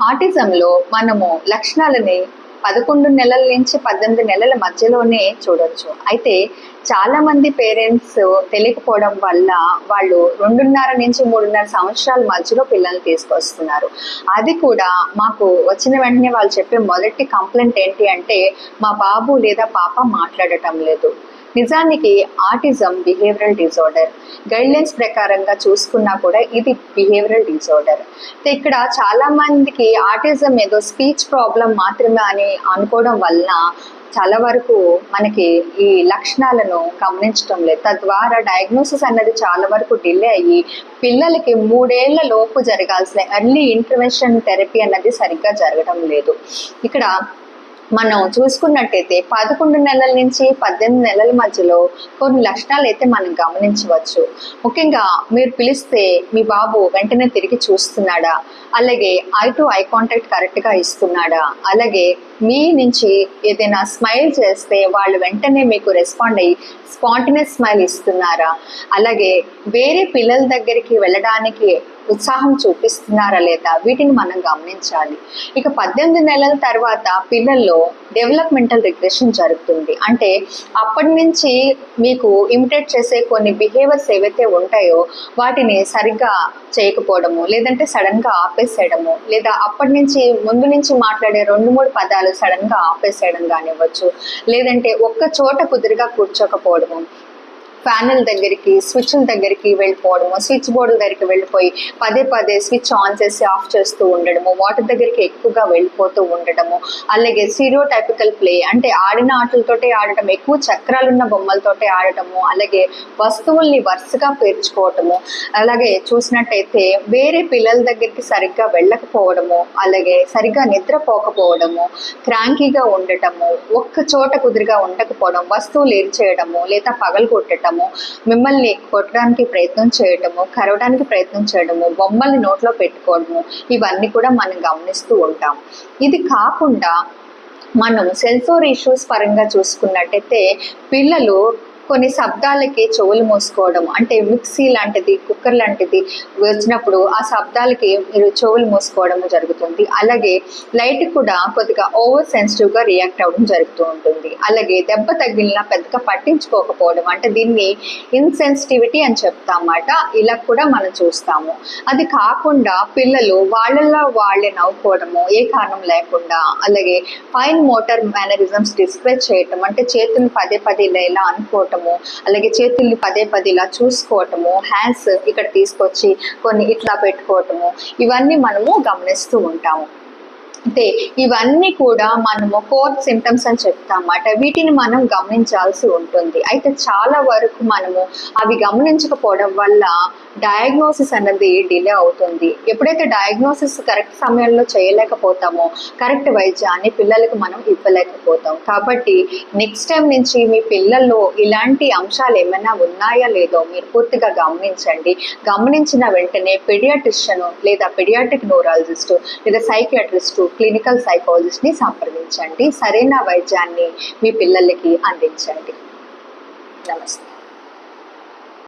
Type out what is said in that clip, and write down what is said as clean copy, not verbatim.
ఆటిజంలో మనము లక్షణాలని 11 నెలల నుంచి 18 నెలల మధ్యలోనే చూడొచ్చు. అయితే చాలామంది పేరెంట్స్ తెలియకపోవడం వల్ల వాళ్ళు 2.5 నుంచి 3.5 సంవత్సరాల మధ్యలో పిల్లల్ని తీసుకొస్తున్నారు. అది కూడా మాకు వచ్చిన వెంటనే వాళ్ళు చెప్పే మొదటి కంప్లైంట్ ఏంటి అంటే, మా బాబు లేదా పాప మాట్లాడటం లేదు. నిజానికి ఆటిజం బిహేవియరల్ డిజార్డర్. గైడ్లైన్స్ ప్రకారంగా చూసుకున్నా కూడా ఇది బిహేవియరల్ డిజార్డర్. ఇక్కడ చాలా మందికి ఆటిజం ఏదో స్పీచ్ ప్రాబ్లం మాత్రమే అని అనుకోవడం వలన చాలా వరకు మనకి ఈ లక్షణాలను గమనించడం లేదు. తద్వారా డయాగ్నోసిస్ అన్నది చాలా వరకు డిలే అయ్యి పిల్లలకి 3 ఏళ్ల లోపు జరగాల్సిన ఎర్లీ ఇంటర్వెన్షన్ థెరపీ అన్నది సరిగ్గా జరగడం లేదు. ఇక్కడ మనం చూసుకున్నట్టయితే 11 నెలల నుంచి 18 నెలల మధ్యలో కొన్ని లక్షణాలు అయితే మనం గమనించవచ్చు. ముఖ్యంగా మీరు పిలిస్తే మీ బాబు వెంటనే తిరిగి చూస్తున్నాడా, అలాగే ఐ టు ఐ కాంటాక్ట్ కరెక్ట్గా ఇస్తున్నాడా, అలాగే మీ నుంచి ఏదైనా స్మైల్ చేస్తే వాళ్ళు వెంటనే మీకు రెస్పాండ్ అయ్యి స్పాంటేనియస్ స్మైల్ ఇస్తున్నారా, అలాగే వేరే పిల్లల దగ్గరికి వెళ్ళడానికి ఉత్సాహం చూపిస్తున్నారా లేదా, వీటిని మనం గమనించాలి. ఇక 18 నెలల తర్వాత పిల్లల్లో డెవలప్మెంటల్ రిగ్రెషన్ జరుగుతుంది. అంటే అప్పటి నుంచి మీకు ఇమిటేట్ చేసే కొన్ని బిహేవియర్స్ ఏవైతే ఉంటాయో వాటిని సరిగ్గా చేయకపోవడము, లేదంటే సడన్గా ఆపేసేయడము, లేదా అప్పటి నుంచి ముందు నుంచి మాట్లాడే 2-3 పదాలు సడన్గా ఆపేసేయడం కానివ్వచ్చు, లేదంటే ఒక్క చోట కుదురుగా కూర్చోకపోవడము, ఫ్యాన్ల దగ్గరికి స్విచ్ల దగ్గరికి వెళ్ళిపోవడము, స్విచ్ బోర్డు దగ్గరికి వెళ్ళిపోయి పదే పదే స్విచ్ ఆన్ చేసి ఆఫ్ చేస్తూ ఉండడము, వాటర్ దగ్గరికి ఎక్కువగా వెళ్ళిపోతూ ఉండడము, అలాగే స్టీరియోటైపికల్ ప్లే అంటే ఆడిన ఆటలతోటే ఆడటం, ఎక్కువ చక్రాలున్న బొమ్మలతోటే ఆడటము, అలాగే వస్తువుల్ని వరుసగా పేర్చుకోవటము, అలాగే చూసినట్టయితే వేరే పిల్లల దగ్గరికి సరిగ్గా వెళ్ళకపోవడము, అలాగే సరిగ్గా నిద్రపోకపోవడము, క్రాంకీగా ఉండటము, ఒక్క చోట కుదురుగా ఉండకపోవడం, వస్తువులు ఏర్చేయడము లేదా పగలు కొట్టడం, మిమ్మల్ని కొట్టడానికి ప్రయత్నం చేయడము, కరవడానికి ప్రయత్నం చేయడము, బొమ్మల్ని నోట్లో పెట్టుకోవడము, ఇవన్నీ కూడా మనం గమనిస్తూ ఉంటాం. ఇది కాకుండా మనం సెన్సోరీ ఇష్యూస్ పరంగా చూసుకున్నట్టయితే పిల్లలు కొన్ని శబ్దాలకి చెవులు మూసుకోవడం, అంటే మిక్సీ లాంటిది, కుక్కర్ లాంటిది వచ్చినప్పుడు ఆ శబ్దాలకి మీరు చెవులు మూసుకోవడం జరుగుతుంది. అలాగే లైట్ కూడా కొద్దిగా ఓవర్ సెన్సిటివ్గా రియాక్ట్ అవ్వడం జరుగుతూ ఉంటుంది. అలాగే దెబ్బ తగిలినా పెద్దగా పట్టించుకోకపోవడం, అంటే దీన్ని ఇన్సెన్సిటివిటీ అని చెప్తామన్నమాట. ఇలా కూడా మనం చూస్తాము. అది కాకుండా పిల్లలు వాళ్ళల్లో వాళ్ళే నవ్వుకోవడము ఏ కారణం లేకుండా, అలాగే ఫైన్ మోటార్ మేనరిజమ్స్ డిస్ప్లే చేయటం, అంటే చేతులు పదే పదే ఇలా అనుకోవటం, అలాగే చేతుల్ని పదే పదే ఇలా చూసుకోవటము, హ్యాండ్స్ ఇక్కడ తీసుకొచ్చి కొన్ని ఇట్లా పెట్టుకోవటము, ఇవన్నీ మనము గమనిస్తూ ఉంటాము. అంటే ఇవన్నీ కూడా మనము కోర్ సిమ్టమ్స్ అని చెప్తామన్నమాట. వీటిని మనం గమనించాల్సి ఉంటుంది. అయితే చాలా వరకు మనము అవి గమనించకపోవడం వల్ల డయాగ్నోసిస్ అన్నది డిలే అవుతుంది. ఎప్పుడైతే డయాగ్నోసిస్ కరెక్ట్ సమయంలో చేయలేకపోతామో కరెక్ట్ వైద్యాన్ని పిల్లలకు మనం ఇవ్వలేకపోతాం. కాబట్టి నెక్స్ట్ టైం నుంచి మీ పిల్లల్లో ఇలాంటి అంశాలు ఏమైనా ఉన్నాయా లేదో మీరు పూర్తిగా గమనించండి. గమనించిన వెంటనే పెడియాట్రిషియన్ లేదా పెడియాట్రిక్ న్యూరాలజిస్టు లేదా సైకియాట్రిస్టు, క్లినికల్ సైకాలజిస్ట్ని సంప్రదించండి. సరైన వైద్యాన్ని మీ పిల్లలకి అందించండి. నమస్తే.